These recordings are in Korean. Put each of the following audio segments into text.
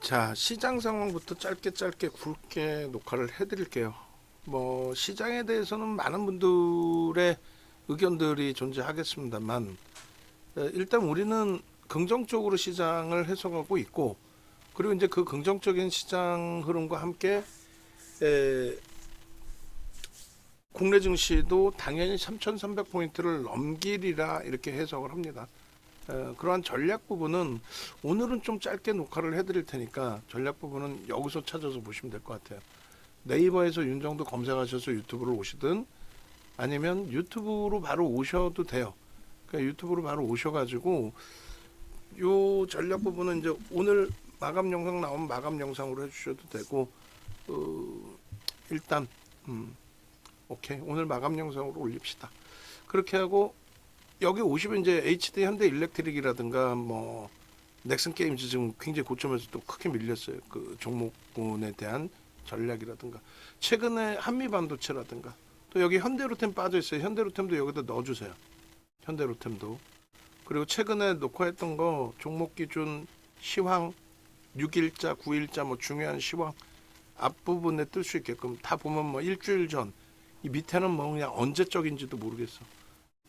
자, 시장 상황부터 짧게 굵게 녹화를 해드릴게요. 뭐 시장에 대해서는 많은 분들의 의견들이 존재하겠습니다만, 일단 우리는 긍정적으로 시장을 해석하고 있고, 그리고 이제 그 긍정적인 시장 흐름과 함께 국내 증시도 당연히 3,300포인트를 넘기리라 이렇게 해석을 합니다. 그러한 전략 부분은 오늘은 좀 짧게 녹화를 해드릴 테니까 전략 부분은 여기서 찾아서 보시면 될 것 같아요. 네이버에서 윤정도 검색하셔서 유튜브로 오시든 아니면 유튜브로 바로 오셔도 돼요. 그러니까 유튜브로 바로 오셔가지고 요 전략 부분은 이제 오늘 마감 영상 나오면 마감 영상으로 해주셔도 되고, 일단 오케이, 오늘 마감 영상으로 올립시다. 그렇게 하고 여기 오시면 이제 HD 현대 일렉트릭이라든가 뭐 넥슨 게임즈 지금 굉장히 고점에서 또 크게 밀렸어요. 그 종목군에 대한 전략이라든가 최근에 한미 반도체라든가 또 여기 현대로템 빠져 있어요. 현대로템도 여기다 넣어주세요. 현대로템도. 그리고 최근에 녹화했던 거 종목 기준 시황 6일자 9일자 뭐 중요한 시황 앞부분에 뜰 수 있게끔 다 보면 뭐 일주일 전 이 밑에는 뭐 그냥 언제적인지도 모르겠어.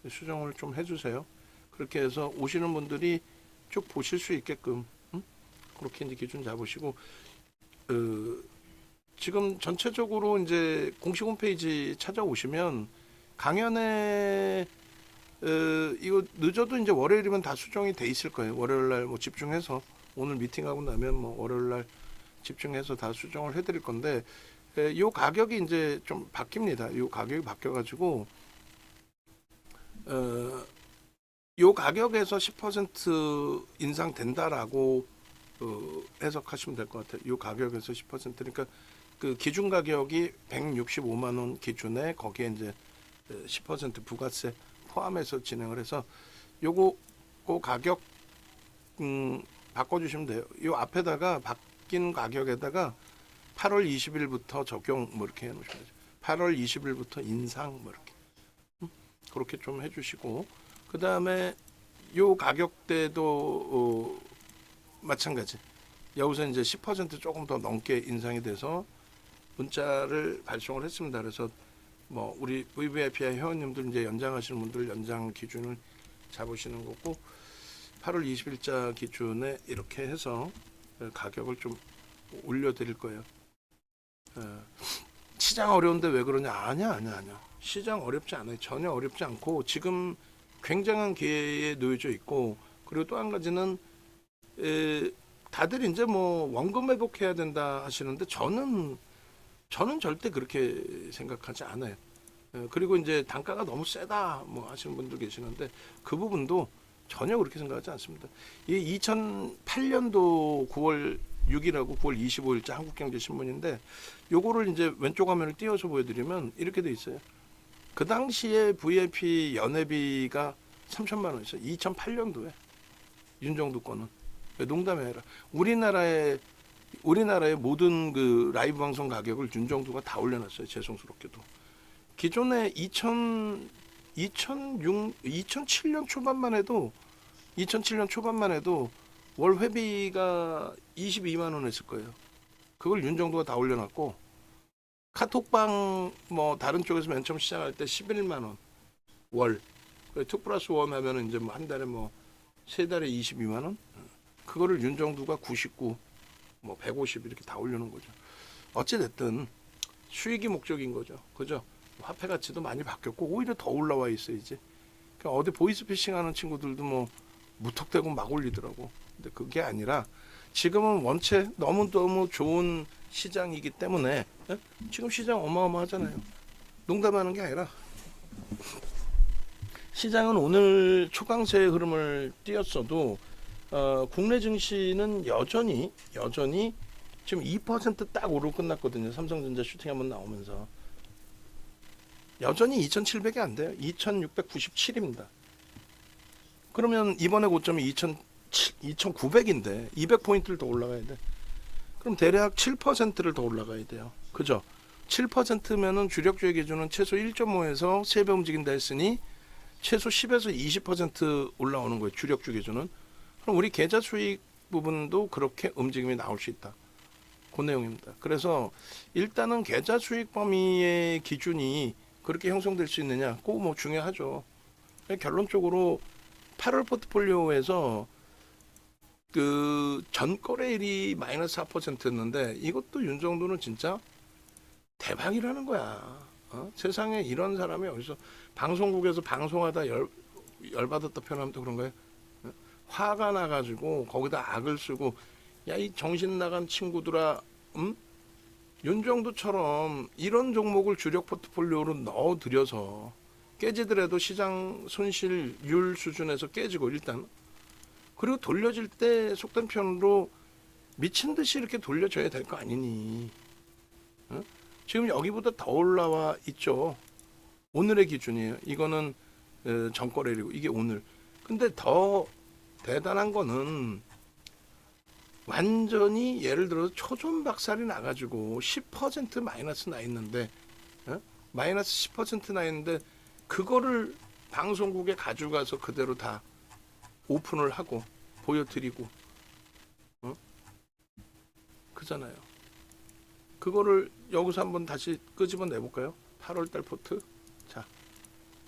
수정을 좀 해주세요. 그렇게 해서 오시는 분들이 쭉 보실 수 있게끔 그렇게 이제 기준 잡으시고, 지금 전체적으로 이제 공식 홈페이지 찾아오시면 강연에 이거 늦어도 이제 월요일이면 다 수정이 돼 있을 거예요. 월요일 날 뭐 집중해서 오늘 미팅하고 나면 뭐 월요일 날 집중해서 다 수정을 해드릴 건데, 요 가격이 이제 좀 바뀝니다. 요 가격이 바뀌어가지고 요 가격에서 10% 인상된다라고 해석하시면 될 것 같아요. 요 가격에서 10%니까 그 기준 가격이 165만 원 기준에 거기에 이제 10% 부가세 포함해서 진행을 해서 요거 그 가격 바꿔주시면 돼요. 요 앞에다가 바뀐 가격에다가 8월 20일부터 적용 뭐 이렇게 해놓으셔야죠. 8월 20일부터 인상 뭐 이렇게 그렇게 좀 해주시고, 그 다음에 요 가격대도 마찬가지. 여기서 이제 10% 조금 더 넘게 인상이 돼서 문자를 발송을 했습니다. 그래서 뭐 우리 VVIP 회원님들 이제 연장하시는 분들 연장 기준을 잡으시는 거고, 8월 20일자 기준에 이렇게 해서 가격을 좀 올려드릴 거예요. 시장 어려운데 왜 그러냐? 아니야. 시장 어렵지 않아요. 전혀 어렵지 않고 지금 굉장한 기회에 놓여져 있고, 그리고 또 한 가지는 다들 이제 뭐 원금 회복해야 된다 하시는데 저는 절대 그렇게 생각하지 않아요. 그리고 이제 단가가 너무 세다 뭐 하시는 분들 계시는데 그 부분도 전혀 그렇게 생각하지 않습니다. 이 2008년도 9월 6일하고 9월 25일자 한국경제신문인데 요거를 이제 왼쪽 화면을 띄워서 보여드리면 이렇게 돼 있어요. 그 당시에 VIP 연회비가 3천만 원이었어요. 2008년도에 윤정도 거는. 농담이 아니라 우리나라의 모든 그 라이브 방송 가격을 윤정도가 다 올려놨어요. 죄송스럽게도. 기존에 2007년 초반만 해도 월 회비가 22만 원 했을 거예요. 그걸 윤정도가 다 올려놨고, 카톡방 뭐 다른 쪽에서 맨 처음 시작할 때 11만 원 월. 2 플러스 1 하면은 이제 뭐 한 달에 뭐 세 달에 22만 원. 그거를 윤정도가 99, 뭐 150 이렇게 다 올려놓은 거죠. 어찌 됐든 수익이 목적인 거죠. 그죠? 화폐 가치도 많이 바뀌었고 오히려 더 올라와 있어요 이제. 그러니까 어디 보이스피싱하는 친구들도 뭐 무턱대고 막 올리더라고. 근데 그게 아니라 지금은 원체 너무 좋은 시장이기 때문에, 지금 시장 어마어마하잖아요. 농담하는 게 아니라 시장은 오늘 초강세의 흐름을 띄었어도 국내 증시는 여전히 지금 2%딱 오르고 끝났거든요. 삼성전자 슈팅 한번 나오면서 여전히 2,700이 안 돼요. 2,697입니다. 그러면 이번에 고점이 2,900인데 200포인트를 더 올라가야 돼. 그럼 대략 7%를 더 올라가야 돼요. 그죠? 7%면은 주력주의 기준은 최소 1.5에서 3배 움직인다 했으니 최소 10에서 20% 올라오는 거예요. 주력주 기준은. 그럼 우리 계좌 수익 부분도 그렇게 움직임이 나올 수 있다. 그 내용입니다. 그래서 일단은 계좌 수익 범위의 기준이 그렇게 형성될 수 있느냐, 그거 뭐 중요하죠. 결론적으로 8월 포트폴리오에서 그 전거래일이 마이너스 4%였는데 이것도 윤정도는 진짜 대박이라는 거야. 세상에 이런 사람이 어디서 방송국에서 방송하다 열받았다 표현하면 또 그런 거예요. 화가 나가지고 거기다 악을 쓰고 야 이 정신 나간 친구들아, 윤정도처럼 이런 종목을 주력 포트폴리오로 넣어들여서 깨지더라도 시장 손실률 수준에서 깨지고 일단 그리고 돌려질 때 속된 표현으로 미친 듯이 이렇게 돌려줘야 될 거 아니니. 지금 여기보다 더 올라와 있죠. 오늘의 기준이에요. 이거는 전거래일이고 이게 오늘. 근데 더 대단한 거는 완전히 예를 들어서 초존박살이 나가지고 10% 마이너스 나 있는데 마이너스 10% 나 있는데 그거를 방송국에 가져가서 그대로 다 오픈을 하고 보여드리고 그잖아요. 그거를 여기서 한번 다시 끄집어 내볼까요? 8월달 포트. 자,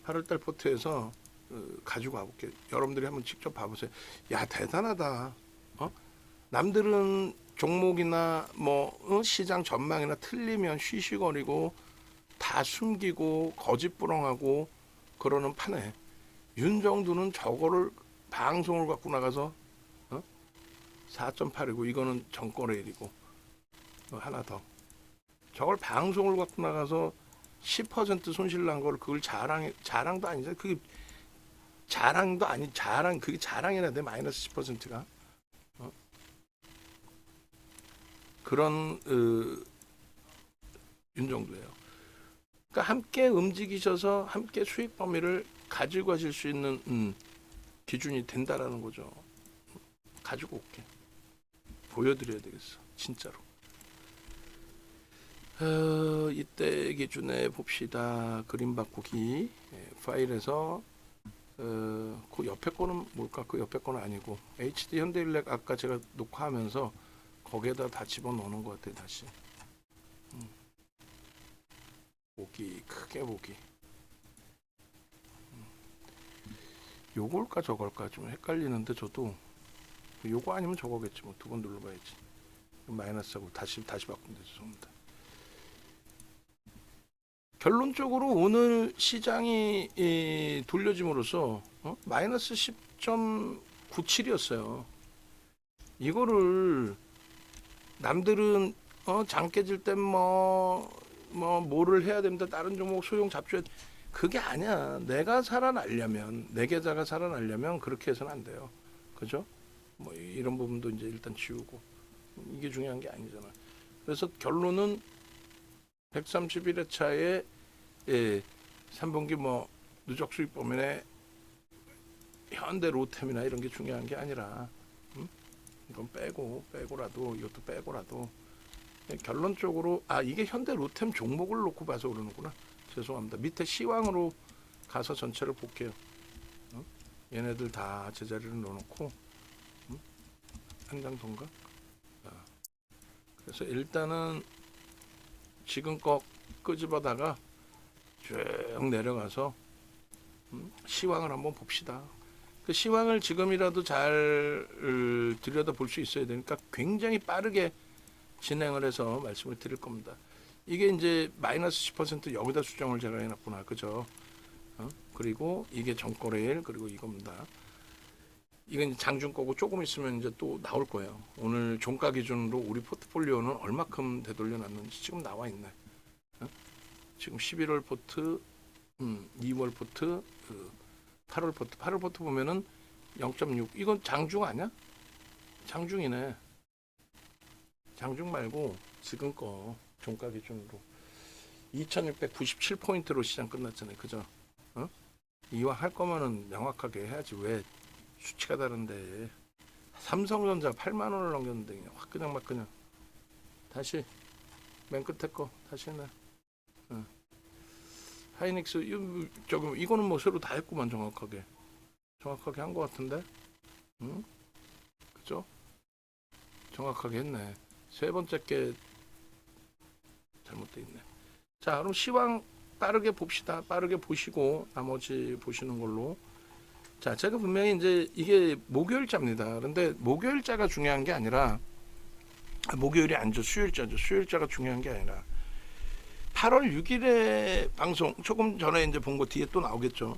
8월달 포트에서 가지고 와볼게요. 여러분들이 한번 직접 봐보세요. 야 대단하다. 남들은 종목이나 뭐 시장 전망이나 틀리면 쉬쉬거리고 다 숨기고 거짓부렁하고 그러는 판에 윤정도는 저거를 방송을 갖고 나가서 4.8이고 이거는 전거래일이고 하나 더 저걸 방송을 갖고 나가서 10% 손실 난 거를 그걸 자랑도 아니잖아. 그게 자랑도 아니 그게 자랑이라 돼. 마이너스 10%가 그런 윤정도예요. 그러니까 함께 움직이셔서 함께 수익 범위를 가지고 가실 수 있는 기준이 된다라는 거죠. 가지고 올게. 보여드려야 되겠어. 진짜로. 이때 기준에 봅시다. 그림 바꾸기 파일에서 그 옆에 거는 뭘까? 그 옆에 거는 아니고 HD 현대일렉 아까 제가 녹화하면서 거기에다 다 집어넣는 것 같아요. 다시 보기 크게 보기 요걸까 저걸까 좀 헷갈리는데 저도 요거 아니면 저거겠지 뭐. 두 번 눌러봐야지. 마이너스하고 다시 바꾸면 되죠. 죄송합니다. 결론적으로 오늘 시장이 돌려짐으로써 마이너스 10.97이었어요. 이거를 남들은 장 깨질 땐 뭐를 해야 됩니다. 다른 종목 소용 잡줘야 돼. 그게 아니야. 내가 살아나려면 내 계좌가 살아나려면 그렇게 해서는 안 돼요. 그죠? 뭐 이런 부분도 이제 일단 지우고 이게 중요한 게 아니잖아. 그래서 결론은 131회차에 3분기 뭐 누적 수익 범위에 현대 로템이나 이런 게 중요한 게 아니라 이건 빼고라도 이것도 빼고라도 결론적으로 이게 현대 로템 종목을 놓고 봐서 그러는구나. 죄송합니다. 밑에 시황으로 가서 전체를 볼게요. 얘네들 다 제자리를 넣어놓고 한 장 동가. 그래서 일단은 지금껏 끄집어다가 쭉 내려가서 시황을 한번 봅시다. 그 시황을 지금이라도 잘 들여다 볼 수 있어야 되니까 굉장히 빠르게 진행을 해서 말씀을 드릴 겁니다. 이게 이제 마이너스 10% 여기다 수정을 제가 해놨구나. 그죠? 그리고 이게 전거래일 그리고 이겁니다. 이건 장중 거고 조금 있으면 이제 또 나올 거예요. 오늘 종가 기준으로 우리 포트폴리오는 얼마큼 되돌려놨는지 지금 나와 있네. 지금 11월 포트, 2월 포트, 8월 포트. 8월 포트 보면은 0.6. 이건 장중 아니야? 장중이네. 장중 말고 지금 거 종가 기준으로 2697포인트로 시장 끝났잖아요. 그죠? 이왕 할 거면은 명확하게 해야지. 왜 수치가 다른데. 삼성전자 8만 원을 넘겼는데 그냥 확 그냥 막 그냥 다시 맨 끝에 거 다시 해. 하이닉스 이거는 뭐 새로 다 했구만. 정확하게 한 것 같은데. 그죠? 정확하게 했네. 세 번째 게 잘못돼 있네. 자, 그럼 시황 빠르게 봅시다. 빠르게 보시고 나머지 보시는 걸로. 자, 제가 분명히 이제 이게 목요일자입니다. 그런데 목요일자가 중요한 게 아니라 목요일이 아니죠. 수요일자죠. 수요일자가 중요한 게 아니라 8월 6일에 방송 조금 전에 이제 본 거 뒤에 또 나오겠죠.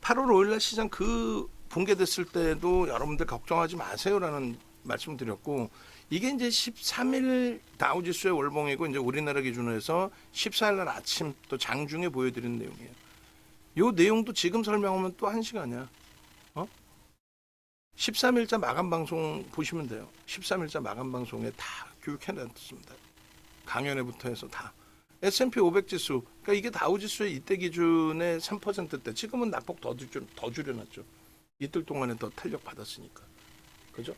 8월 5일날 시장 그 붕괴됐을 때도 여러분들 걱정하지 마세요라는 말씀 드렸고, 이게 이제 13일 다우지수의 월봉이고 이제 우리나라 기준으로 해서 14일 날 아침 또 장중에 보여드리는 내용이에요. 요 내용도 지금 설명하면 또 1시간이야. 13일자 마감 방송 보시면 돼요. 13일자 마감 방송에 다 교육해놨습니다. 강연회부터 해서 다. S&P 500 지수, 그러니까 이게 다우지수의 이때 기준의 3%대, 지금은 낙폭 더 줄여놨죠. 이틀 동안에 더 탄력 받았으니까. 그죠?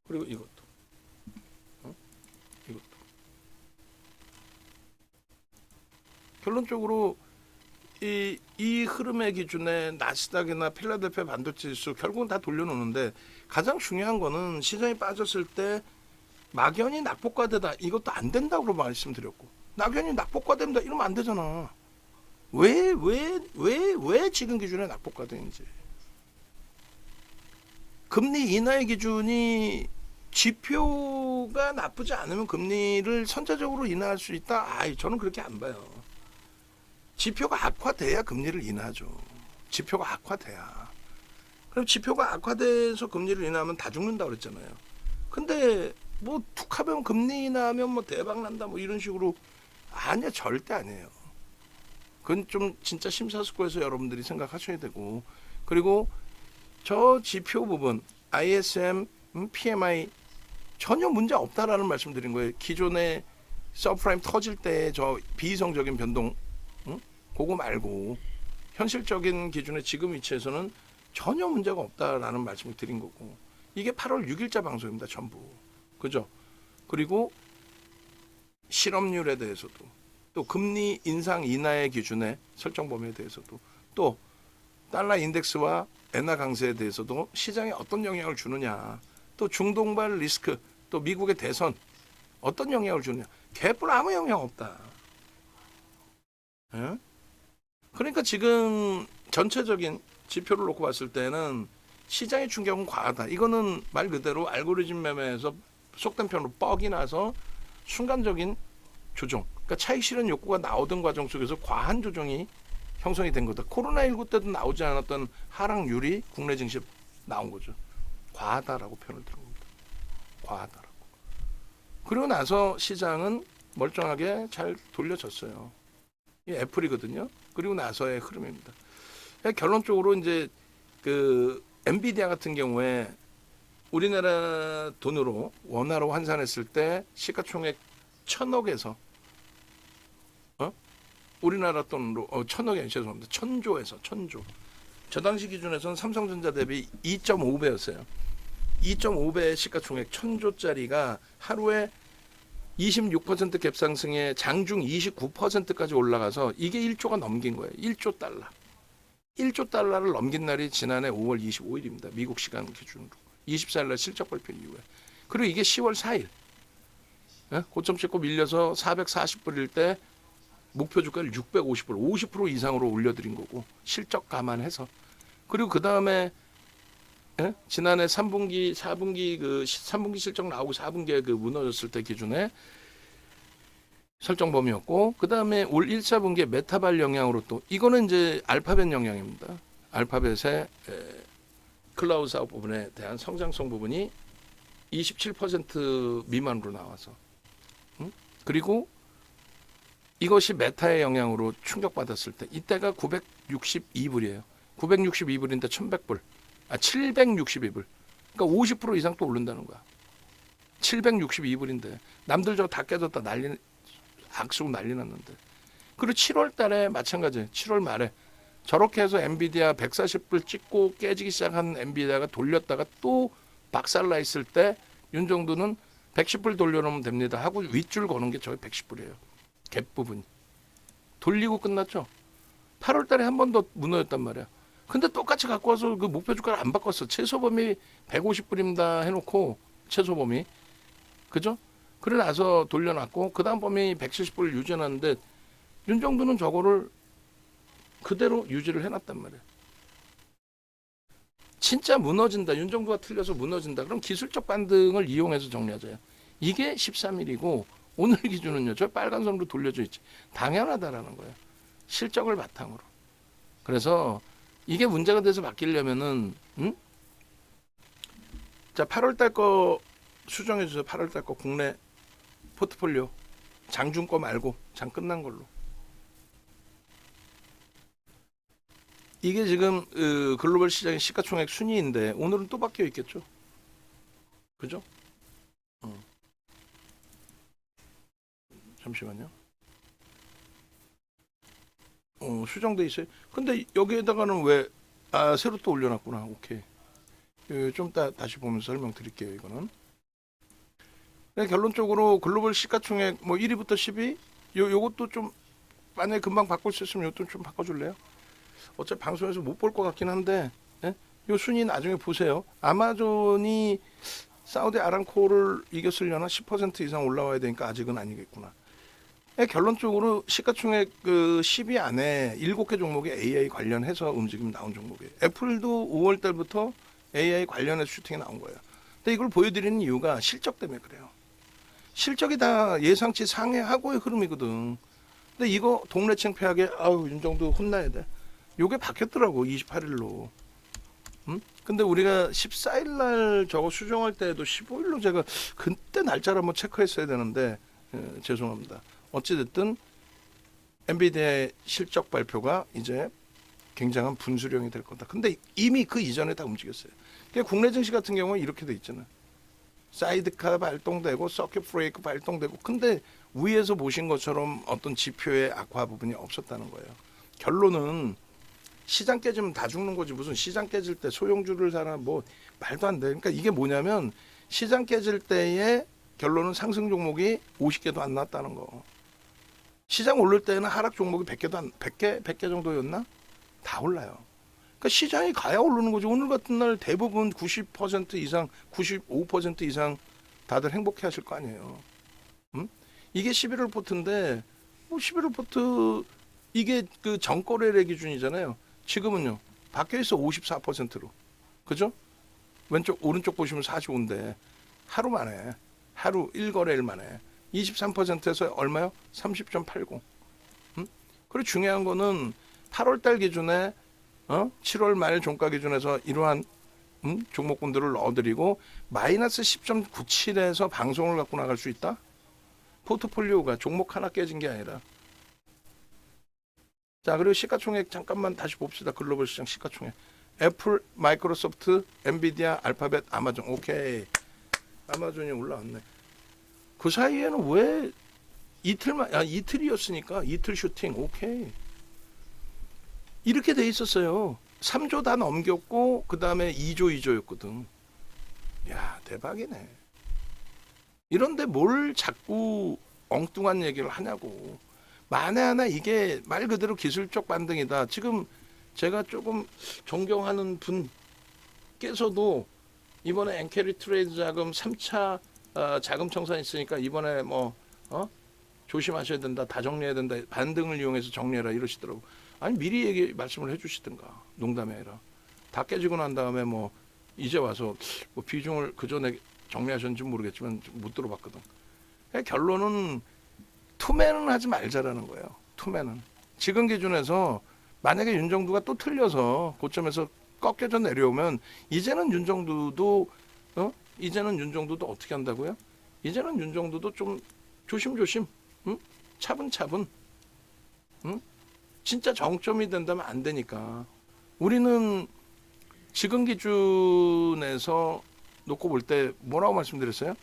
그리고 이것도. 이것도. 결론적으로 이 흐름의 기준에 나스닥이나 필라델피아 반도체 지수 결국은 다 돌려놓는데, 가장 중요한 거는 시장이 빠졌을 때 막연히 낙폭과대다, 이것도 안 된다고 말씀드렸고, 막연히 낙폭과대입니다 이러면 안 되잖아. 왜 지금 기준에 낙폭과대인지. 금리 인하의 기준이 지표가 나쁘지 않으면 금리를 선제적으로 인하할 수 있다? 저는 그렇게 안 봐요. 지표가 악화돼야 금리를 인하죠. 지표가 악화돼야. 그럼 지표가 악화돼서 금리를 인하하면 다 죽는다고 그랬잖아요. 근데 뭐 툭 하면 금리 인하하면 뭐 대박 난다 뭐 이런 식으로, 아니야, 절대 아니에요. 그건 좀 진짜 심사숙고해서 여러분들이 생각하셔야 되고, 그리고 저 지표 부분 ISM, PMI 전혀 문제 없다라는 말씀드린 거예요. 기존에 서프라임 터질 때 저 비이성적인 변동, 그거 말고 현실적인 기준의 지금 위치에서는 전혀 문제가 없다라는 말씀을 드린 거고, 이게 8월 6일자 방송입니다. 전부. 그죠? 그리고 실업률에 대해서도, 또 금리 인상 인하의 기준의 설정 범위에 대해서도, 또 달러 인덱스와 엔화 강세에 대해서도 시장에 어떤 영향을 주느냐, 또 중동발 리스크, 또 미국의 대선 어떤 영향을 주느냐, 개뿔 아무 영향 없다. 예? 그러니까 지금 전체적인 지표를 놓고 봤을 때는 시장의 충격은 과하다. 이거는 말 그대로 알고리즘 매매에서 속된 편으로 뻑이 나서 순간적인 조정, 그러니까 차익 실현 욕구가 나오던 과정 속에서 과한 조정이 형성이 된 거다. 코로나19 때도 나오지 않았던 하락률이 국내 증시에 나온 거죠. 과하다라고 표현을 드린 겁니다. 과하다라고. 그리고 나서 시장은 멀쩡하게 잘 돌려졌어요. 이 애플이거든요. 그리고 나서의 흐름입니다. 결론적으로 이제 그 엔비디아 같은 경우에 우리나라 돈으로 원화로 환산했을 때 시가총액 1,000억에서 우리나라 돈으로 1,000억이 죄송합니다. 1,000조에서 1,000조. 저 당시 기준에서는 삼성전자 대비 2.5배였어요. 2.5배의 시가총액 1,000조짜리가 하루에 26% 갭상승에 장중 29%까지 올라가서 이게 1조가 넘긴 거예요. 1조 달러. 1조 달러를 넘긴 날이 지난해 5월 25일입니다. 미국 시간 기준으로. 24일 날 실적 발표 이후에. 그리고 이게 10월 4일. 고점 찍고 밀려서 440불일 때 목표 주가를 650불, 50% 이상으로 올려드린 거고, 실적 감안해서. 그리고 그 다음에 지난해 3분기, 4분기 3분기 실적 나오고 4분기에 그 무너졌을 때 기준에 설정 범위였고, 그 다음에 올 1, 4분기에 메타발 영향으로 또, 이거는 이제 알파벳 영향입니다. 알파벳의 클라우드 사업 부분에 대한 성장성 부분이 27% 미만으로 나와서, 그리고 이것이 메타의 영향으로 충격받았을 때, 이때가 962불이에요. 962불인데 1100불. 762불. 그러니까 50% 이상 또 오른다는 거야. 762불인데 남들 저거 다 깨졌다 악수고 난리 났는데. 그리고 7월 달에 마찬가지. 7월 말에 저렇게 해서 엔비디아 140불 찍고 깨지기 시작한 엔비디아가 돌렸다가 또 박살나 있을 때 윤정도는 110불 돌려놓으면 됩니다 하고 윗줄 거는 게 저게 110불이에요. 갭 부분이. 돌리고 끝났죠. 8월 달에 한 번 더 무너졌단 말이야. 근데 똑같이 갖고 와서 그 목표 주가를 안 바꿨어. 최소범위 150불입니다 해놓고, 최소범위. 그죠? 그래 나서 돌려놨고 그 다음번에 170불을 유지해놨는데 윤정두는 저거를 그대로 유지를 해놨단 말이에요. 진짜 무너진다. 윤정두가 틀려서 무너진다. 그럼 기술적 반등을 이용해서 정리하자요. 이게 13일이고 오늘 기준은요. 저 빨간 선으로 돌려져 있지. 당연하다라는 거예요. 실적을 바탕으로. 그래서 이게 문제가 돼서 바뀌려면은 자 8월달 거 수정해 주세요. 8월달 거 국내 포트폴리오 장중 거 말고 장 끝난 걸로. 이게 지금 글로벌 시장의 시가총액 순위인데 오늘은 또 바뀌어 있겠죠. 그죠? 잠시만요. 수정돼 있어요. 근데 여기에다가는 왜 새로 또 올려놨구나. 오케이. 좀 다시 보면서 설명드릴게요. 이거는. 결론적으로 글로벌 시가총액 뭐 1위부터 10위 요것도 좀 만약에 금방 바꿀 수 있으면 이것도 좀 바꿔줄래요? 어차피 방송에서 못 볼 것 같긴 한데 예? 요 순위 나중에 보세요. 아마존이 사우디 아람코를 이겼으려나 10% 이상 올라와야 되니까 아직은 아니겠구나. 결론적으로 시가총액 10위 안에 7개 종목이 AI 관련해서 움직임 나온 종목이에요. 애플도 5월 달부터 AI 관련해서 슈팅이 나온 거예요. 근데 이걸 보여드리는 이유가 실적 때문에 그래요. 실적이 다 예상치 상회하고의 흐름이거든. 근데 이거 동네 창피하게 윤정도 혼나야 돼. 요게 바뀌었더라고 28일로. 근데 우리가 14일 날 저거 수정할 때에도 15일로 제가 그때 날짜를 한번 체크했어야 되는데 죄송합니다. 어찌됐든 엔비디아의 실적 발표가 이제 굉장한 분수령이 될 거다. 근데 이미 그 이전에 다 움직였어요. 국내 증시 같은 경우는 이렇게 돼 있잖아요. 사이드카 발동되고 서킷 브레이크 발동되고 근데 위에서 보신 것처럼 어떤 지표의 악화 부분이 없었다는 거예요. 결론은 시장 깨지면 다 죽는 거지 무슨 시장 깨질 때 소형주를 사나 뭐 말도 안 돼. 그러니까 이게 뭐냐면 시장 깨질 때의 결론은 상승 종목이 50개도 안 났다는 거. 시장 오를 때는 하락 종목이 100개 정도였나? 다 올라요. 그러니까 시장이 가야 오르는 거죠. 오늘 같은 날 대부분 90% 이상, 95% 이상 다들 행복해 하실 거 아니에요. 이게 11월 포트인데, 뭐 11월 포트, 이게 그 전거래일 기준이잖아요. 지금은요, 바뀌어 있어 54%로. 그죠? 오른쪽 보시면 45인데, 하루 만에, 하루 1거래일 만에, 23%에서 얼마요? 30.80. 그리고 중요한 거는 8월달 기준에 7월 말 종가 기준에서 이러한 종목군들을 넣어드리고 마이너스 10.97에서 방송을 갖고 나갈 수 있다? 포트폴리오가 종목 하나 깨진 게 아니라. 자, 그리고 시가총액 잠깐만 다시 봅시다. 글로벌 시장 시가총액. 애플, 마이크로소프트, 엔비디아, 알파벳, 아마존. 오케이. 아마존이 올라왔네. 그 사이에는 왜 이틀이었으니까 이틀 슈팅. 오케이. 이렇게 돼 있었어요. 3조 다 넘겼고 그 다음에 2조였거든. 야 대박이네. 이런데 뭘 자꾸 엉뚱한 얘기를 하냐고. 만에 하나 이게 말 그대로 기술적 반등이다. 지금 제가 조금 존경하는 분께서도 이번에 엔캐리 트레이드 자금 3차 자금 청산 있으니까 이번에 조심하셔야 된다. 다 정리해야 된다. 반등을 이용해서 정리해라 이러시더라고. 아니 미리 말씀을 해주시든가. 농담이 아니라 다 깨지고 난 다음에 뭐 이제 와서 뭐 비중을 그 전에 정리하셨는지 모르겠지만 못 들어봤거든. 결론은 투매는 하지 말자라는 거예요. 투매는 지금 기준에서 만약에 윤정두가 또 틀려서 고점에서 꺾여져 내려오면 이제는 윤정두도 어떻게 한다고요? 이제는 윤정두도 좀 조심조심, 차분차분, 진짜 정점이 된다면 안 되니까. 우리는 지금 기준에서 놓고 볼 때 뭐라고 말씀드렸어요?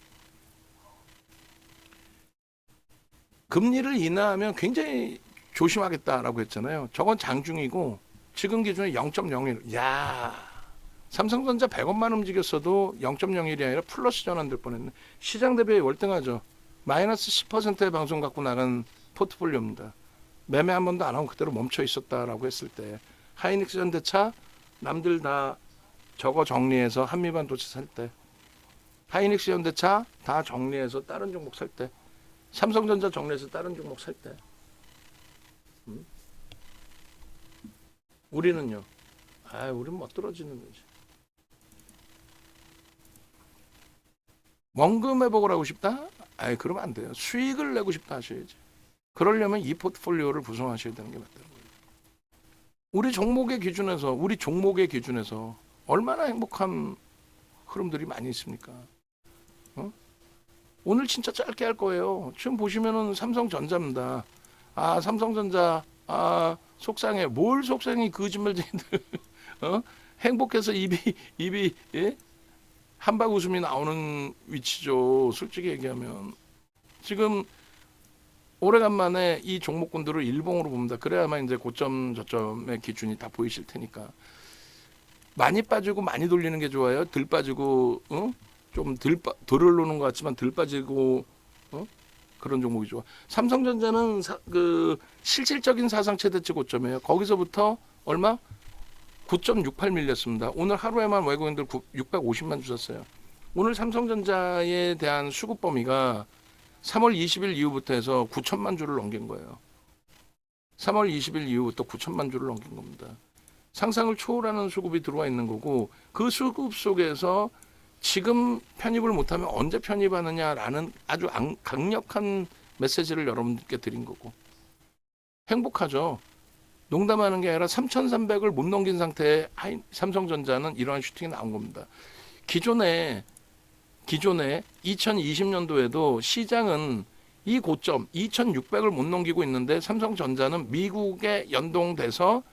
금리를 인하하면 굉장히 조심하겠다라고 했잖아요. 저건 장중이고 지금 기준에 0.01. 야, 삼성전자 100원만 움직였어도 0.01이 아니라 플러스 전환될 뻔했네. 시장 대비 월등하죠. 마이너스 10%의 방송 갖고 나간 포트폴리오입니다. 매매 한 번도 안 하고 그대로 멈춰 있었다라고 했을 때 하이닉스 현대차 남들 다 저거 정리해서 한미반도체 살 때 하이닉스, 현대차 다 정리해서 다른 종목 살 때, 삼성전자 정리해서 다른 종목 살 때, 우리는요. 우리는 못 떨어지는 거지. 원금 회복을 하고 싶다? 그러면 안 돼요. 수익을 내고 싶다 하셔야지. 그러려면 이 포트폴리오를 구성하셔야 되는 게 맞다는 거예요. 우리 종목의 기준에서 얼마나 행복한 흐름들이 많이 있습니까? 오늘 진짜 짧게 할 거예요. 지금 보시면은 삼성전자입니다. 삼성전자, 속상해. 뭘 속상해, 거짓말쟁이들. 행복해서 입이, 예? 한박 웃음이 나오는 위치죠. 솔직히 얘기하면. 지금 오래간만에 이 종목군들을 일봉으로 봅니다. 그래야만 이제 고점 저점의 기준이 다 보이실 테니까. 많이 빠지고 많이 돌리는 게 좋아요. 덜 빠지고 좀 덜 오르는 것 같지만 덜 빠지고 그런 종목이 좋아. 삼성전자는 실질적인 사상 최대치 고점이에요. 거기서부터 얼마? 9.68 밀렸습니다. 오늘 하루에만 외국인들 650만 주셨어요. 오늘 삼성전자에 대한 수급 범위가 3월 20일 이후부터 해서 9천만 주를 넘긴 거예요. 3월 20일 이후부터 9천만 주를 넘긴 겁니다. 상상을 초월하는 수급이 들어와 있는 거고, 그 수급 속에서 지금 편입을 못하면 언제 편입하느냐라는 아주 강력한 메시지를 여러분들께 드린 거고, 행복하죠. 농담하는 게 아니라 3,300을 못 넘긴 상태의 삼성전자는 이러한 슈팅이 나온 겁니다. 기존에 2020년도에도 시장은 이 고점 2,600을 못 넘기고 있는데, 삼성전자는 미국에 연동돼서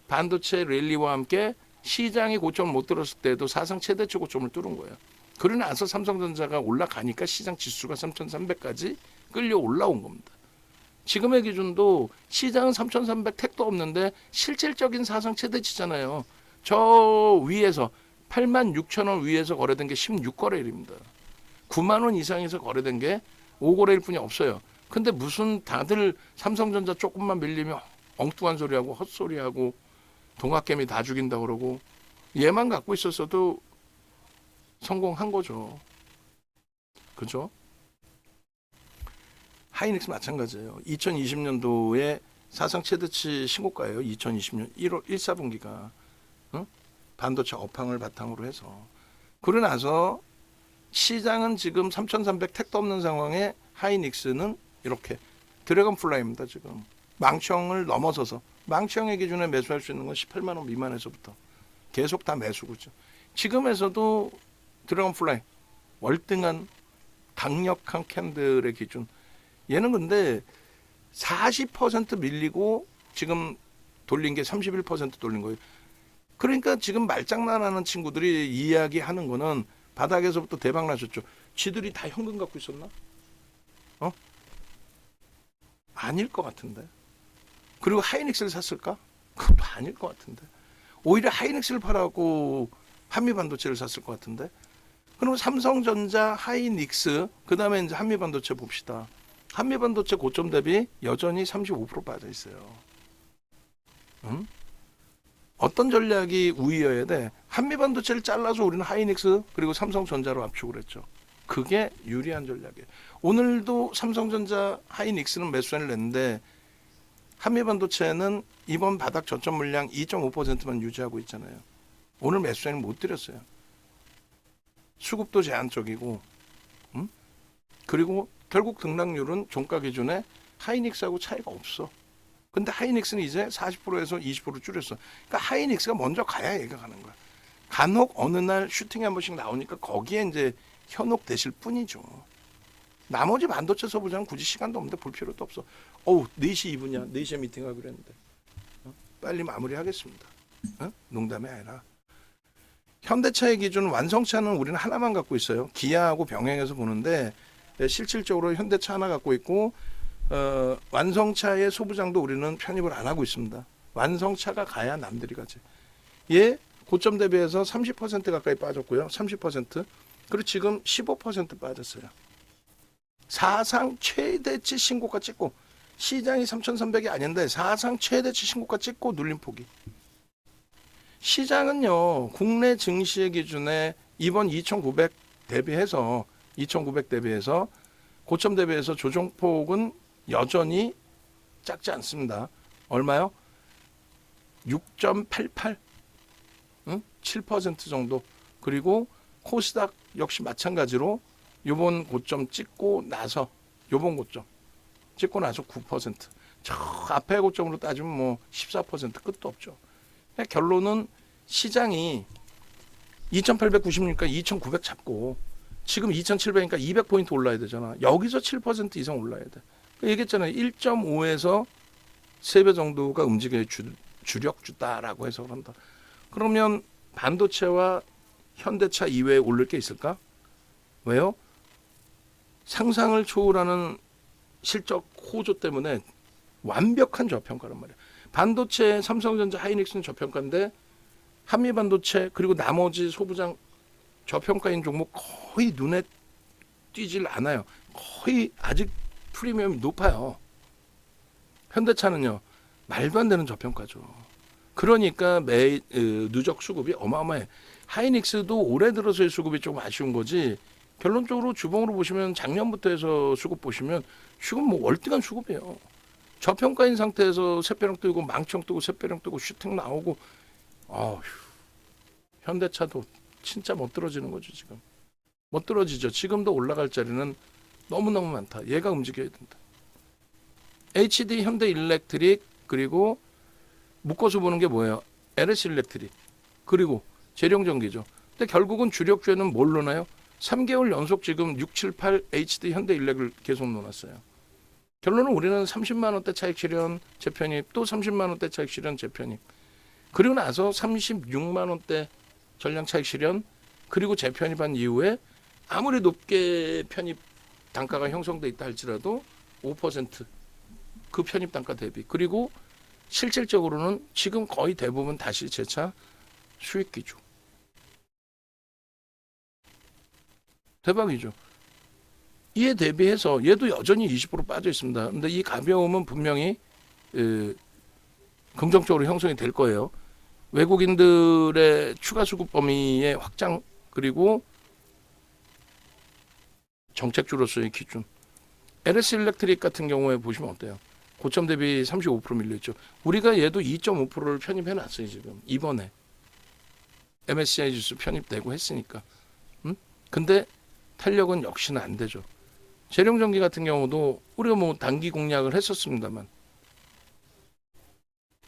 반도체 랠리와 함께 시장이 고점을 못 들었을 때도 사상 최대치 고점을 뚫은 거예요. 그러고 나서 삼성전자가 올라가니까 시장 지수가 3,300까지 끌려 올라온 겁니다. 지금의 기준도 시장은 3,300 택도 없는데 실질적인 사상 최대치잖아요. 저 위에서 86,000원 위에서 거래된 게 16거래일입니다. 9만 원 이상에서 거래된 게 5거래일 뿐이 없어요. 근데 무슨 다들 삼성전자 조금만 밀리면 엉뚱한 소리하고 헛소리하고 동학개미 다 죽인다 그러고, 얘만 갖고 있었어도 성공한 거죠. 그죠? 하이닉스 마찬가지예요. 2020년도에 사상 최대치 신고가예요. 2020년 1월 1사분기가 반도체 업황을 바탕으로 해서. 그러고 나서 시장은 지금 3,300 택도 없는 상황에 하이닉스는 이렇게 드래곤플라이입니다. 지금 망치형을 넘어서서, 망치형의 기준에 매수할 수 있는 건 18만 원 미만에서부터 계속 다 매수고죠. 지금에서도 드래곤플라이 월등한 강력한 캔들의 기준. 얘는 근데 40% 밀리고 지금 돌린 게 31% 돌린 거예요. 그러니까 지금 말장난하는 친구들이 이야기하는 거는 바닥에서부터 대박 나셨죠. 쥐들이 다 현금 갖고 있었나? 아닐 것 같은데. 그리고 하이닉스를 샀을까? 그것도 아닐 것 같은데. 오히려 하이닉스를 팔아갖고 한미반도체를 샀을 것 같은데. 그럼 삼성전자, 하이닉스, 그 다음에 이제 한미반도체 봅시다. 한미반도체 고점 대비 여전히 35% 빠져 있어요. 어떤 전략이 우위여야 돼? 한미반도체를 잘라서 우리는 하이닉스 그리고 삼성전자로 압축을 했죠. 그게 유리한 전략이에요. 오늘도 삼성전자, 하이닉스는 매수세를 냈는데 한미반도체는 이번 바닥 저점 물량 2.5%만 유지하고 있잖아요. 오늘 매수세는 못 드렸어요. 수급도 제한적이고, 그리고 결국 등락률은 종가 기준에 하이닉스하고 차이가 없어. 근데 하이닉스는 이제 40%에서 20% 줄였어. 그러니까 하이닉스가 먼저 가야 얘가 가는 거야. 간혹 어느 날 슈팅이 한 번씩 나오니까 거기에 이제 현혹되실 뿐이죠. 나머지 반도체 소부장은 굳이 시간도 없는데 볼 필요도 없어. 4시 2분이야. 4시에 미팅하기로 했는데. 빨리 마무리하겠습니다. 농담이 아니라. 현대차의 기준 완성차는 우리는 하나만 갖고 있어요. 기아하고 병행해서 보는데 실질적으로 현대차 하나 갖고 있고, 완성차의 소부장도 우리는 편입을 안 하고 있습니다. 완성차가 가야 남들이 가지. 얘 고점 대비해서 30% 가까이 빠졌고요. 30%. 그리고 지금 15% 빠졌어요. 사상 최대치 신고가 찍고, 시장이 3,300이 아닌데 사상 최대치 신고가 찍고 눌림 포기. 시장은요, 국내 증시의 기준에 이번 2,900 대비해서 2,900 대비해서 고점 대비해서 조정폭은 여전히 작지 않습니다. 얼마요? 6.88, 응? 7% 정도. 그리고 코스닥 역시 마찬가지로 요번 고점 찍고 나서 요번 고점 찍고 나서 9%. 저 앞에 고점으로 따지면 뭐 14% 끝도 없죠. 결론은 시장이 2,896니까 2,900 잡고 지금 2,700이니까 200포인트 올라야 되잖아. 여기서 7% 이상 올라야 돼. 얘기했잖아요. 1.5에서 3배 정도가 움직여야 주력주다라고 해서 그런다. 그러면 반도체와 현대차 이외에 오를 게 있을까? 왜요? 상상을 초월하는 실적 호조 때문에 완벽한 저평가란 말이야. 반도체, 삼성전자, 하이닉스는 저평가인데 한미반도체 그리고 나머지 소부장 저평가인 종목 거의 눈에 띄질 않아요. 거의 아직 프리미엄이 높아요. 현대차는요. 말도 안 되는 저평가죠. 그러니까 누적 수급이 어마어마해. 하이닉스도 올해 들어서의 수급이 좀 아쉬운 거지. 결론적으로 주봉으로 보시면 작년부터 해서 수급 보시면 지금 뭐 월등한 수급이에요. 저평가인 상태에서 샛배랑 뜨고 망청 뜨고 샛배랑 뜨고 슈팅 나오고 현대차도 진짜 못 떨어지는 거죠. 지금 못 떨어지죠. 지금도 올라갈 자리는 너무너무 많다. 얘가 움직여야 된다. HD 현대일렉트릭 그리고 묶어서 보는 게 뭐예요? LS 일렉트릭 그리고 재룡전기죠. 근데 결국은 주력주에는 뭘 넣나요? 3개월 연속 지금 6, 7, 8 HD 현대일렉을 계속 넣어놨어요. 결론은 우리는 30만 원대 차익 실현 재편입 또 30만 원대 차익 실현 재편입 그리고 나서 36만 원대 전량 차익 실현 그리고 재편입한 이후에 아무리 높게 편입 단가가 형성돼 있다 할지라도 5%그 편입 단가 대비 그리고 실질적으로는 지금 거의 대부분 다시 재차 수익 기조. 대박이죠. 이에 대비해서 얘도 여전히 20% 빠져 있습니다. 근데 이 가벼움은 분명히 긍정적으로 형성이 될 거예요. 외국인들의 추가 수급 범위의 확장 그리고 정책주로서의 기준. LS 일렉트릭 같은 경우에 보시면 어때요? 고점 대비 35% 밀려있죠. 우리가 얘도 2.5%를 편입해놨어요. 지금 이번에 MSCI 지수 편입되고 했으니까. 근데 탄력은 역시나 안 되죠. 재룡전기 같은 경우도 우리가 뭐 단기 공략을 했었습니다만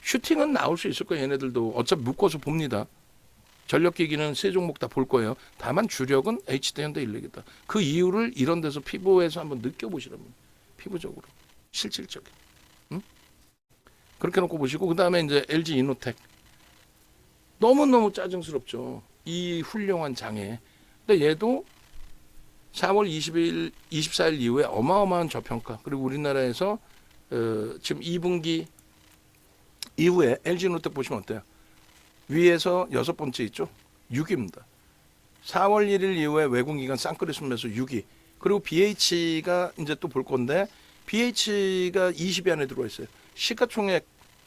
슈팅은 나올 수 있을 거예요. 얘네들도 어차피 묶어서 봅니다. 전력기기는 세 종목 다 볼 거예요. 다만 주력은 HD 현대일렉이다. 그 이유를 이런 데서 피부에서 한번 느껴보시라면 피부적으로 실질적인. 그렇게 놓고 보시고 그 다음에 이제 LG 이노텍 너무너무 짜증스럽죠. 이 훌륭한 장애. 근데 얘도 4월 20일, 24일 이후에 어마어마한 저평가 그리고 우리나라에서 지금 2분기 이후에 LG노텍 보시면 어때요? 위에서 6번째 있죠? 6위입니다. 4월 1일 이후에 외국기관 쌍끌이 순매수 6위. 그리고 BH가 이제 또 볼 건데 BH가 20위 안에 들어와 있어요. 시가총액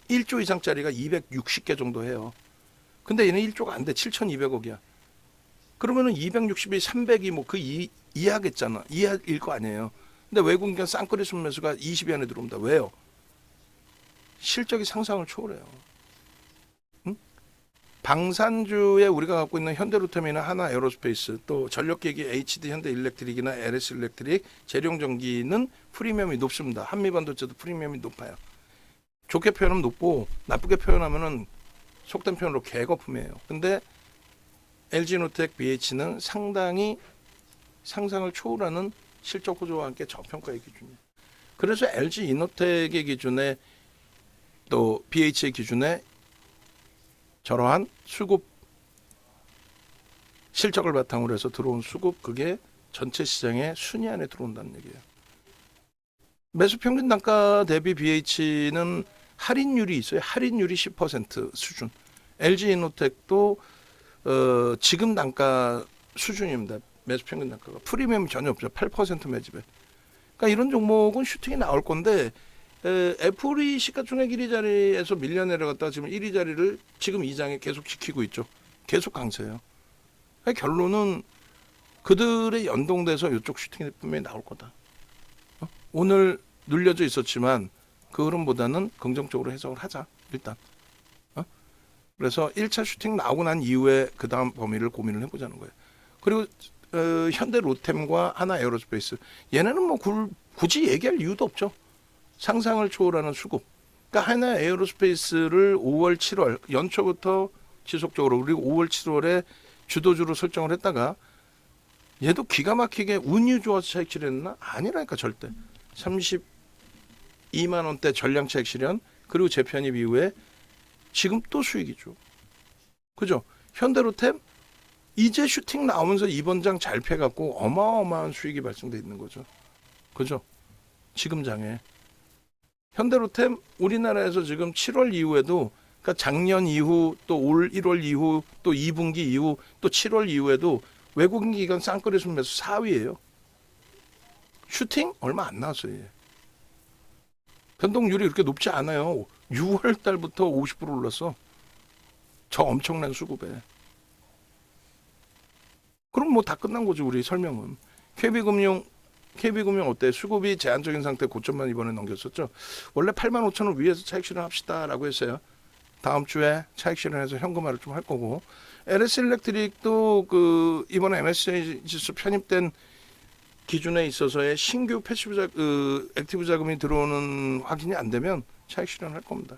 1조 이상짜리가 260개 정도 해요. 근데 얘는 1조가 안 돼. 7,200억이야. 그러면은 260이 300이 뭐 그 이하겠잖아. 이하일 거 아니에요. 근데 외국기관 쌍끌이 순매수가 20위 안에 들어옵니다. 왜요? 실적이 상상을 초월해요. 방산주에 우리가 갖고 있는 현대로템이나 하나 에어로스페이스 또 전력기기 HD 현대일렉트릭이나 LS 일렉트릭 재룡전기는 프리미엄이 높습니다. 한미반도체도 프리미엄이 높아요. 좋게 표현하면 높고 나쁘게 표현하면은 속된 표현으로 개거품이에요. 근데 LG노텍 BH는 상당히 상상을 초월하는 실적 호조와 함께 저평가의 기준이에요. 그래서 LG 이노텍의 기준에 또 BH의 기준에 저러한 수급 실적을 바탕으로 해서 들어온 수급 그게 전체 시장의 순위 안에 들어온다는 얘기예요. 매수 평균 단가 대비 BH는 할인율이 있어요. 할인율이 10% 수준. LG 이노텍도 지금 단가 수준입니다. 매수 평균 단가가 프리미엄이 전혀 없죠. 8% 매집에. 그러니까 이런 종목은 슈팅이 나올 건데 애플이 시가총액 1위 자리에서 밀려 내려갔다가 지금 1위 자리를 지금 2장에 계속 지키고 있죠. 계속 강세예요. 그러니까 결론은 그들의 연동돼서 이쪽 슈팅이 분명히 나올 거다. 오늘 눌려져 있었지만 그 흐름보다는 긍정적으로 해석을 하자 일단. 그래서 1차 슈팅 나오고 난 이후에 그 다음 범위를 고민을 해보자는 거예요. 그리고 현대 로템과 하나 에어로스페이스 얘네는 뭐 굳이 얘기할 이유도 없죠. 상상을 초월하는 수급. 그러니까 하나 에어로스페이스를 5월, 7월 연초부터 지속적으로 그리고 5월, 7월에 주도주로 설정을 했다가 얘도 기가 막히게 운이 좋아서 차익 실현했나? 아니라니까 절대. 32만 원대 전량 차익 실현 그리고 재편입 이후에 지금 또 수익이죠. 그죠? 현대로템 이제 슈팅 나오면서 이번 장 잘 패갖고 어마어마한 수익이 발생돼 있는 거죠. 그죠? 지금 장에. 현대로템 우리나라에서 지금 7월 이후에도 그러니까 작년 이후 또 올 1월 이후 또 2분기 이후 또 7월 이후에도 외국인 기관 쌍끌이 순매수 4위예요. 슈팅 얼마 안 나왔어요. 얘. 변동률이 그렇게 높지 않아요. 6월 달부터 50% 올랐어. 저 엄청난 수급에. 그럼 뭐 다 끝난 거죠. 우리 설명은. KB금융 어때? 수급이 제한적인 상태 고점만 이번에 넘겼었죠. 원래 8만 5천 원 위에서 차익 실현합시다라고 했어요. 다음 주에 차익 실현해서 현금화를 좀 할 거고. LS일렉트릭도 그 이번에 MSCI 지수 편입된 기준에 있어서의 신규 패시브 액티브 자금이 들어오는 확인이 안 되면 차익 실현할 겁니다.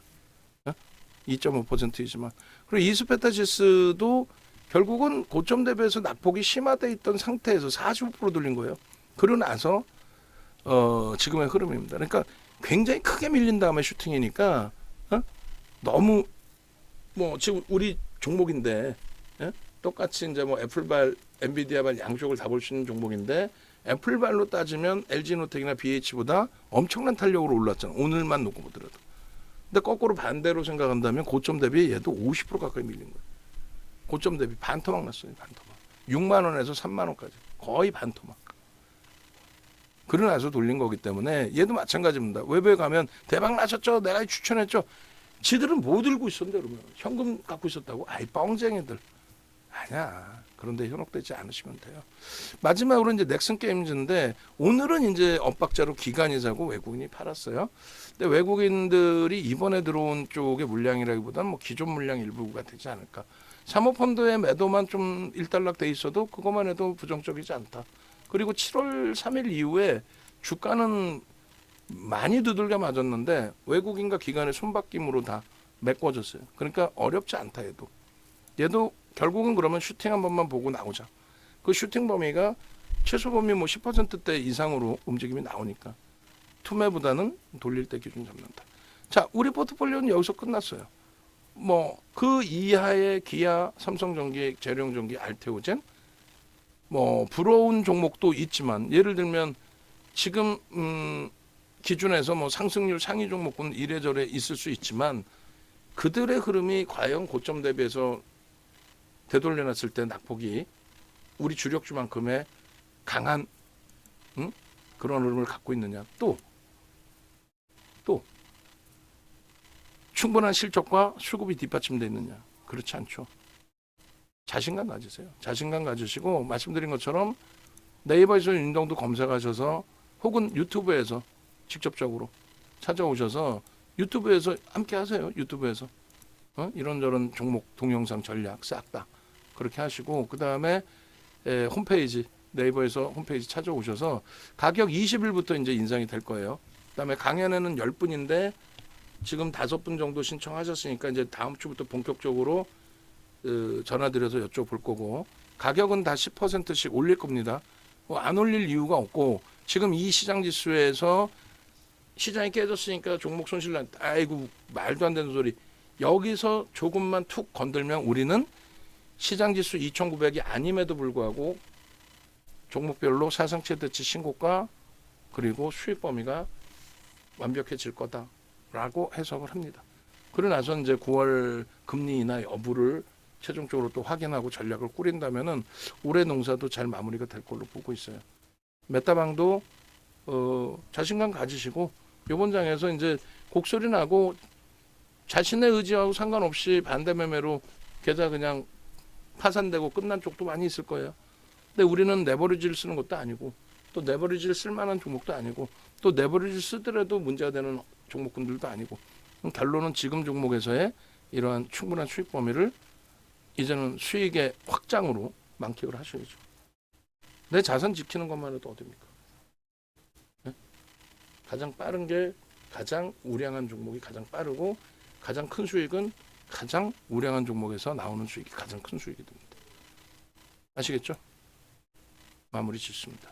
2.5%이지만. 그리고 이스페타시스도 결국은 고점 대비해서 낙폭이 심화돼 있던 상태에서 45% 돌린 거예요. 그러고 나서 지금의 흐름입니다. 그러니까 굉장히 크게 밀린 다음에 슈팅이니까 너무 뭐 지금 우리 종목인데 똑같이 이제 뭐 애플발, 엔비디아발 양쪽을 다 볼 수 있는 종목인데 애플발로 따지면 LG노텍이나 BH보다 엄청난 탄력으로 올랐잖아. 오늘만 놓고 보더라도. 근데 거꾸로 반대로 생각한다면 고점 대비 얘도 50% 가까이 밀린 거예요. 고점 대비 반토막 났어요. 반토막. 6만 원에서 3만 원까지. 거의 반토막. 그러고 나서 돌린 거기 때문에 얘도 마찬가지입니다. 외부에 가면 대박 나셨죠? 내가 추천했죠? 지들은 뭐 들고 있었는데 그러면 현금 갖고 있었다고? 아이 뻥쟁이들. 아니야. 그런데 현혹되지 않으시면 돼요. 마지막으로 이제 넥슨 게임즈인데 오늘은 이제 엇박자로 기관이 사고 외국인이 팔았어요. 근데 외국인들이 이번에 들어온 쪽의 물량이라기보다는 뭐 기존 물량 일부가 되지 않을까. 사모펀드의 매도만 좀 일단락돼 있어도 그것만 해도 부정적이지 않다. 그리고 7월 3일 이후에 주가는 많이 두들겨 맞았는데 외국인과 기관의 손바뀜으로 다 메꿔졌어요. 그러니까 어렵지 않다 얘도 결국은 그러면 슈팅 한 번만 보고 나오자. 그 슈팅 범위가 최소 범위 뭐 10%대 이상으로 움직임이 나오니까 투매보다는 돌릴 때 기준 잡는다. 자, 우리 포트폴리오는 여기서 끝났어요. 뭐 그 이하의 기아, 삼성전기, 재룡전기, 알테오젠 뭐 부러운 종목도 있지만 예를 들면 지금 기준에서 뭐 상승률 상위 종목은 이래저래 있을 수 있지만 그들의 흐름이 과연 고점 대비해서 되돌려놨을 때 낙폭이 우리 주력주만큼의 강한 그런 흐름을 갖고 있느냐. 또 충분한 실적과 수급이 뒷받침되어 있느냐. 그렇지 않죠. 자신감 가지세요. 자신감 가지시고 말씀드린 것처럼 네이버에서 윤동도 검색하셔서 혹은 유튜브에서 직접적으로 찾아오셔서 유튜브에서 함께 하세요. 유튜브에서 이런저런 종목 동영상 전략 싹 다 그렇게 하시고 그 다음에 홈페이지 네이버에서 홈페이지 찾아오셔서 가격 20일부터 이제 인상이 될 거예요. 그 다음에 강연에는 10분인데 지금 5분 정도 신청하셨으니까 이제 다음 주부터 본격적으로 전화드려서 여쭤볼 거고 가격은 다 10%씩 올릴 겁니다. 안 올릴 이유가 없고 지금 이 시장 지수에서 시장이 깨졌으니까 종목 손실 난 아이고 말도 안 되는 소리. 여기서 조금만 툭 건들면 우리는 시장 지수 2,900이 아님에도 불구하고 종목별로 사상 최대치 신고가 그리고 수익 범위가 완벽해질 거다라고 해석을 합니다. 그러고 나서 이제 9월 금리 인하 여부를 최종적으로 또 확인하고 전략을 꾸린다면은 올해 농사도 잘 마무리가 될 걸로 보고 있어요. 메타방도 자신감 가지시고 이번 장에서 이제 곡소리 나고 자신의 의지하고 상관없이 반대 매매로 계좌 그냥 파산되고 끝난 쪽도 많이 있을 거예요. 근데 우리는 레버리지를 쓰는 것도 아니고 또 레버리지를 쓸 만한 종목도 아니고 또 레버리지를 쓰더라도 문제가 되는 종목군들도 아니고 결론은 지금 종목에서의 이러한 충분한 수익 범위를 이제는 수익의 확장으로 만끽을 하셔야죠. 내 자산 지키는 것만 해도 어딥니까? 네? 가장 빠른 게 가장 우량한 종목이 가장 빠르고 가장 큰 수익은 가장 우량한 종목에서 나오는 수익이 가장 큰 수익이 됩니다. 아시겠죠? 마무리 짓습니다.